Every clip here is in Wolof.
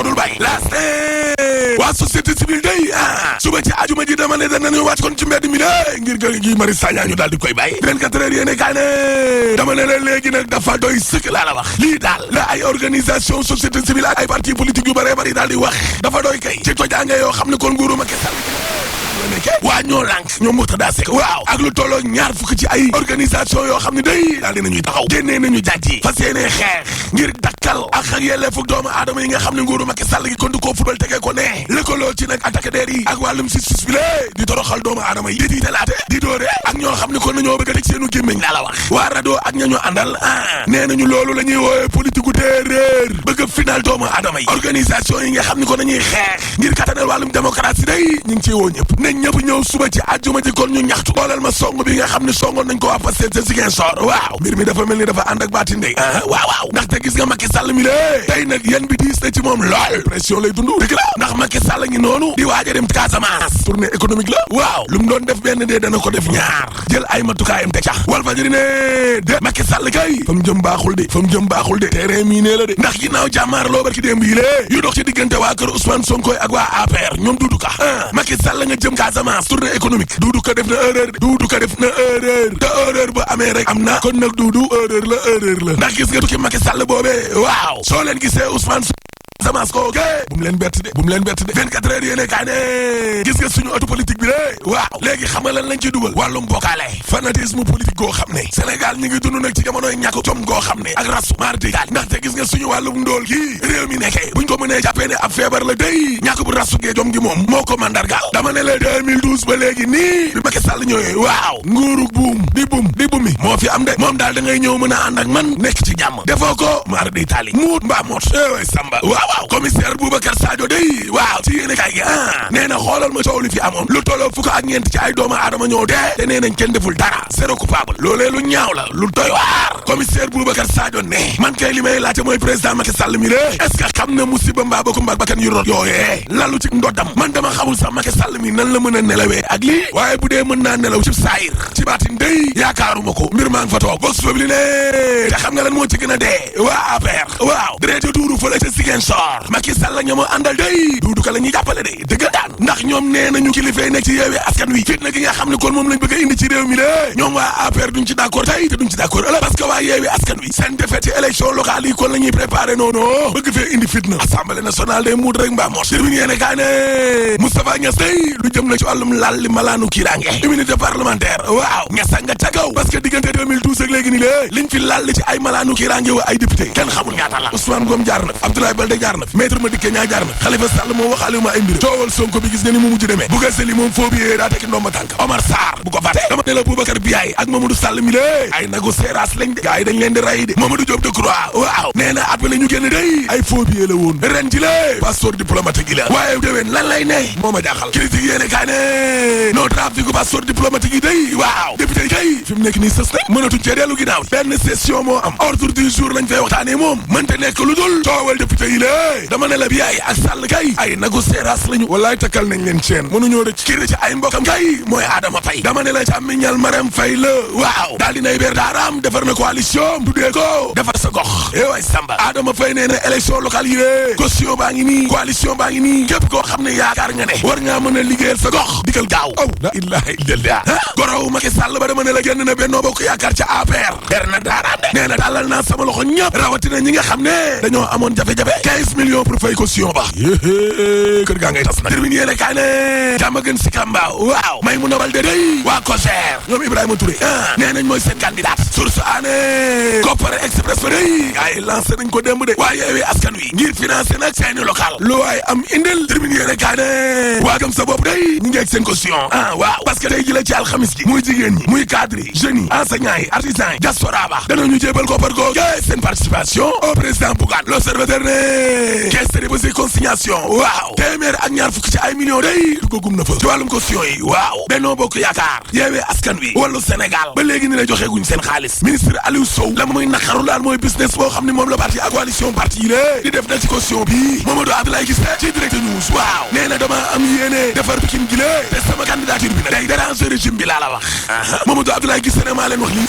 ko dul bàyyi laaste waa société civile day suba ci ajuma ji dama ne danañu wàcc kon ci mbedd mi de ngir Guy Marius Sagna ñu daal di koy bàyyi 24 heures yéene kaay ne dama ne leen léegi nag dafa doy sëkk laa la wax lii daal la ay organisation société civile ak ay parti politique yu bëree bëri daal di wax dafa doy kay ci tojaange yoo xam ne kon nguuru Macky Sall waa ñoo lànk ñoom Mourtada Seck waaw ak lu tolloo ñaar fukk ci ay organisation yoo xam ne day daal dinañuy taxaw génnee nañu jàjji fas yéene xeex ngir dakkal ak yelleefu doomu aadama yi nga xam ne nguuru Macky Sall gi kon du koo fubal tegee ko ne lëkkaloo ci nag attaque deer yi ak wàllum justice bi di toroxal doomu aadama yi di talaate di doore ak ñoo xam ne kon nañoo bëgg a teg seenu gémmiñ laa la wax waa rado ak ñañu àndal nee nañu loolu la ñuy woowe politique gu téeréer bëgg a final doomu aadama yi organisation yi nga xam ne kon nañuy xeex ngir kattanal wàllum démocratie day ñu ngi ciy woo ñëpp ñëpp ñëw suba ci àjjuma ji kon ñu ñaxtu xoolal ma song bi nga xam ne songoon nañ ko waa Pastef ca Ziguinchor waaw mbir mi dafa mel ni dafa ànd ak baati ndey waaw ndaxte gis nga Macky Sall mi lée tey nag yéen bi diis na ci moom lool pression lay dund dëgg la ndax Macky Sall ngi noonu di waaj a dem Casamance tournée économique la waaw lu mu doon def benn dee dana ko def ñaar jël ay matukaayam teg cax wal fajëri ne de Macky Sall kay fa mu jëm baaxul de terrain mii nee la de ndax ginnaaw jàmmaar loo barki démb yi lée yu dox ci diggante waa kër Ousmane Sonko ak waa APR ñoom Doudou Ka Macky Sall nga jëm Casamance tournée économique Doudou Ka def na erreur te erreur ba amee rek am na kon nag Doudou erreur la ndax gis nga tukki Macky Sall boobee waaw soo leen gisee Ousmane Samas ko bu mu leen bett de 24 heures yéene kaa ne gis nga suñu auto politique bi de waaw léegi xam nga lan lañ ci dugal wàllum bokkaale fanatisme politique goo xam ne Sénégal ñu ngi dund nag ci jamonoy ñàkk jom goo xam ne ak rasu mardi gaal ndaxte gis nga suñu wàllum ndóol gi réew mi nekkee buñ ko mënee jàppee ne ab feebar la day ñàkk bu rasu gee jom gi moom moo ko mandargaal dama ne la 2012 ba léegi nii bi Macky Sall ñëwee waaw nguuru buum di bumi moo fi am de moom daal da ngay ñëw mën a ànd ak man nekk ci jàmm defoo ko mardi taali muut mbaa moot way samba waaw commissaire Boubacar Sadio day waaw ci yéene kaay gi nee na xoolal ma coow li fi amoon lu tolloo fukk ak ñeent ci ay doomu aadama ñoo dee te nee nañ kenn deful dara zéro coupable loolee lu ñaaw la lu doy waar commissaire Boubacar Sadio ne man kay li may laajte mooy président Macky Sall mi lée est-ce que xam na musiba mbaa ba ko mbaa bakkan yu rot yooyee lalu ci ndoddam man dama xamul sax Macky Sall mi nan la mën a nelawee ak lii waaye bu dee mën naa nelaw ci saayir ci baatin day yaakaaruma ko mbir maa ngi fa toog box fobli ne te xam nga lan moo ci gën a dee waa APR waaw dréte tuuru fële ca Ziguinchor Macky Sall la ñoo àndal day Doudou Ka la ñuy jàppale de dëggantaan ndax ñoom nee nañu kilifay nekk ci yeewee askan wi fitna gi nga xam ne kon moom lañ bëgg a indi ci réew mi de ñoom waa APR duñ ci d'accord tey te duñ ci d'accord ëllëg parce que waa yeewee askan wi seen défaite ci élection locale yi kon la ñuy préparé noonu bëgg fee indi fitna assemblée nationale day muut rek mbaa mos termine yéene kaa ne Moustapha Niass day lu jëm na ci wàllum laal li malaanu kiiraange immunité parlementaire waaw Niass nga ca kaw parce que diggante 2012 ak léegi ni lée liñ fi laal li ci ay malaanu kiiraange wa ay député kenn xamul ñaata la Ousmane Ngom jaar na Abdoulaye Baldé jaar na maître Madické Niang jaar na Khalifa Sall moom waxaale ma ay mbir coowal Sonko bi gis nga ni mu mujj demee Bouga Seli moom foo bi daa tekki ndomba tànk Omar Sarr bu ko fàtte dama ne la Boubacar Biaye ak Mamadou Sall mi lée ay nagu seeraas lañ de gars yi dañ leen di ray de Mamadou Diop Decroix waaw nee na at ba la ñu génn day ay faux billets la woon ren ji lée passeport diplomatique yi la waaye déwén lan lay ne moo ma jaaxal critique yéene kaa ne non trafic passeport diplomatique yi day waaw député yi kay fi mu nekk nii sës nañ mënatuñ cee dellu ginnaaw benn session moo am ordre du jour lañ fay waxtaanee moom mënta nekk lu dul coowal député yi lée dama ne la Biaye ak Sall kay ay nagu seeraas lañu wallaay takkal nañ leen ceen mënuñoo rëcc kii ci ay mbokam kay mooy Adama Faye dama ne la càmmiñal Marème Faye la waaw daal dinay beer daaraam defar na coalition tuddee ko defar sa gox waay Samba Adama Faye nee na élection locale yi lée caution baa ngi nii coalition baa ngi nii képp koo xam ne yaakaar nga ne war ngaa mën a liggéeyal sa gox dikkal gaaw la ilaha illallah gorow Macky Sall ba dama ne la génn na Benno Bokk Yaakaar ca APR ber na daaraam de nee na dalal naa sama loxo ñëpp rawatina ñi nga xam ne dañoo amoon jafe-jafe 15 millions pour fay caution ba kër gaa ngay tas nag termine yéene kaay ne jàmm gën si Kambaaw waaw Maïmouna Baldé day waa COJER ñoom Ibrahima Touré nee nañ mooy seen candidat source aané Kopar Express ba day ay lancé nañ ko démb de waa Yewwi Askan Wi ngir financé nag seeni local lu waay am indil termine yéene kaay ne waa gëm sa bopp day ñu ngi ak seen caution waaw parce que tey ji la ci alxamis ji muy jigéen ñi muy cadre yi jeunes yi enseignants yi artisans yi diaspora ba danañu jébal Kopar googu seen participation au président Bougane l'Observateur ne caisse de dépôt et consignation waaw téeméer ak ñaar fukk ci ay millions day duggagum na fa ci wàllum caution yi waaw Benno Bokk Yaakaar Yewwi Askan Wi Wallu Sénégal ba léegi ni la joxeeguñ seen xaalis ministre Aliou Sow la muy naqaru daal mooy business boo xam ne moom la parti ak coalition parti yi lée di def na ci caution bi Mamadou Abdoulaye Gissé ci Direct News waaw nee na dama am yéene defar Pikine gi lée te sama candidature bi nag day déranger régime bi laa la wax Mamadou Abdoulaye Gissé ne maa leen wax lii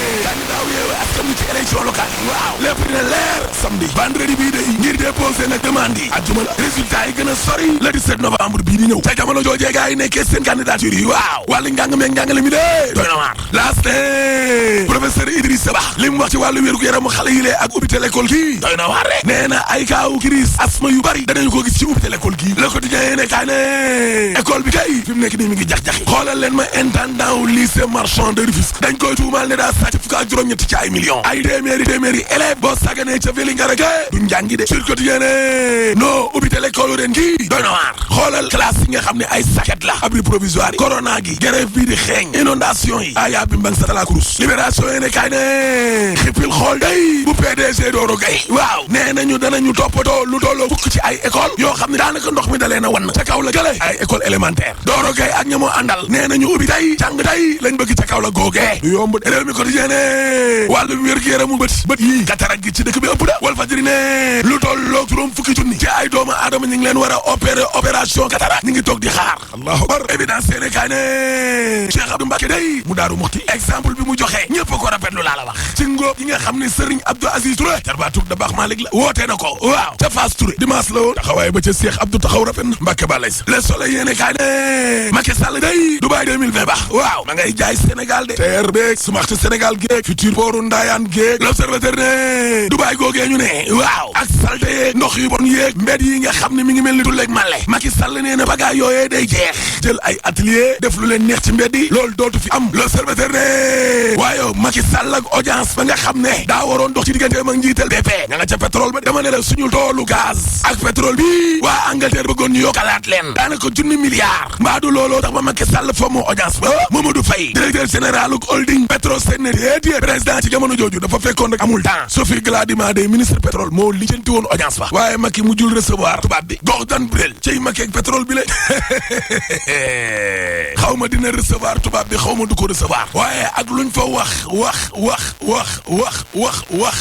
candidat Yewwi Askan Wi ci élection locale yi waaw lépp dina leer samedi vendredi bii day ngir déposer nag demande yi àjjuma la résultat yi gën a sori le 17 novembre bii di ñëw ca jamono joojee gaa yi nekkee seen candidature yi waaw wàllu njàng meeg njàngale mi de doy na waar laas ne professeur Idrissa Ba li mu wax ci wàllu wér gu yaramu xale yi lee ak ubbite l'école gii doy na waar rek nee na ay kaawu crise asma yu bari danañu ko gis ci ubbite l'école gii le quotidien yee ne kaay ne école bi kay fi mu nekk nii mi ngi jax-jaxi xoolal leen ma intendant wu lycée marchand de Rufisque dañ koy tuumaal ne daa sàcc fukk ak juróom-ñetti ci ay millions ay téeméeri élève boo saganee ca Vélingara ga du njàngi de sur quotidien ne non ubbite l'école ren gii doy na waar xoolal classe yi nga xam ne ay saket la abri provisoire yi corona gi grève bii di xeeñ inondation yi aya bi mbang sa tala kurus libération yee ne kaay ne xippil xool day bu PDG Doro Gaye waaw nee nañu danañu toppatoo lu tolloo fukk ci ay école yoo xam ne daanaka ndox mi dalee na wan ca kaw la gële ay école élémentaire Doro Gaye ak ñamoo àndal nee nañu ubbi tey jàng tey lañ bëgg ca kaw la googee du yomb réew mi quotidien ne wàllu wér-gu-yaramu bët yi katarak gi ci dëkk bi ëpp da Walf Fadjri ne lu tolloo juróom fukki junni ci ay doomu aadama ñu ngi leen war a opération katarak ñu ngi toog di xaar allahu akbar évidence yéene kaay ne Cheikh Abdou Mbacké day mu daaru muxti exemple bi mu joxe ñëpp ko rafetlu laa la wax ci ngóob yi nga xam ne Serigne Abdou Aziz Touré jarbaatug da baax Malick la wootee na ko waaw ca Fass Touré dimanche la woon taxawaay ba ca Cheikh Abdou taxaw rafet na Mbacké ba lay sa Le Soleil yéene kaay ne Macky Sall day Dubaï 2020 ba waaw ma ngay jaay Sénégal de TER beeg Smart Sénégal géeg futur pooru Ndayane géeg L'Observateur ne Dubaï googee ñu ne waaw ak salte yeeg ndox yu bon yeeg mbedd yi nga xam ne mi ngi mel ni tulleeg male Macky Sall nee na bagaay yooyee day jeex jël ay atelier def lu leen neex ci mbedd yi loolu dootu fi am L'Observateur ne waaye Macky Sall ak audience ba nga xam ne daa waroon dox ci digganteem ak njiital BP ña nga ca pétrole ba dama ne la suñu toolu gaz ak pétrole bi waa Angleterre bëggoon ñu yokkalaat leen daanaka junni milliards mbaa du looloo tax ba Macky Sall fa moo audience ba Mamadou Faye directeur général ak holding Petrosen ne déedéet président ci jamono jooju dafa fekkoon rek amul temps Sophie Gladima day ministre pétrole moo lijjanti woon audience ba waaye Macky mujjul recevoir tubaab bi Gordon Brel ciy Macky ak pétrole bi la xaw ma dina recevoir tubaab bi xaw ma du ko recevoir waaye ak luñ fa wax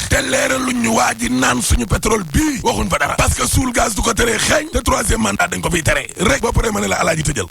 te leeral luñ ñu waa ji naan suñu pétrole bii waxuñ fa dara parce que suul gaz du ko tere xeeñ te troisième mandat dañ ko fiy tere rek ba pare ma ne la alaaji tëjal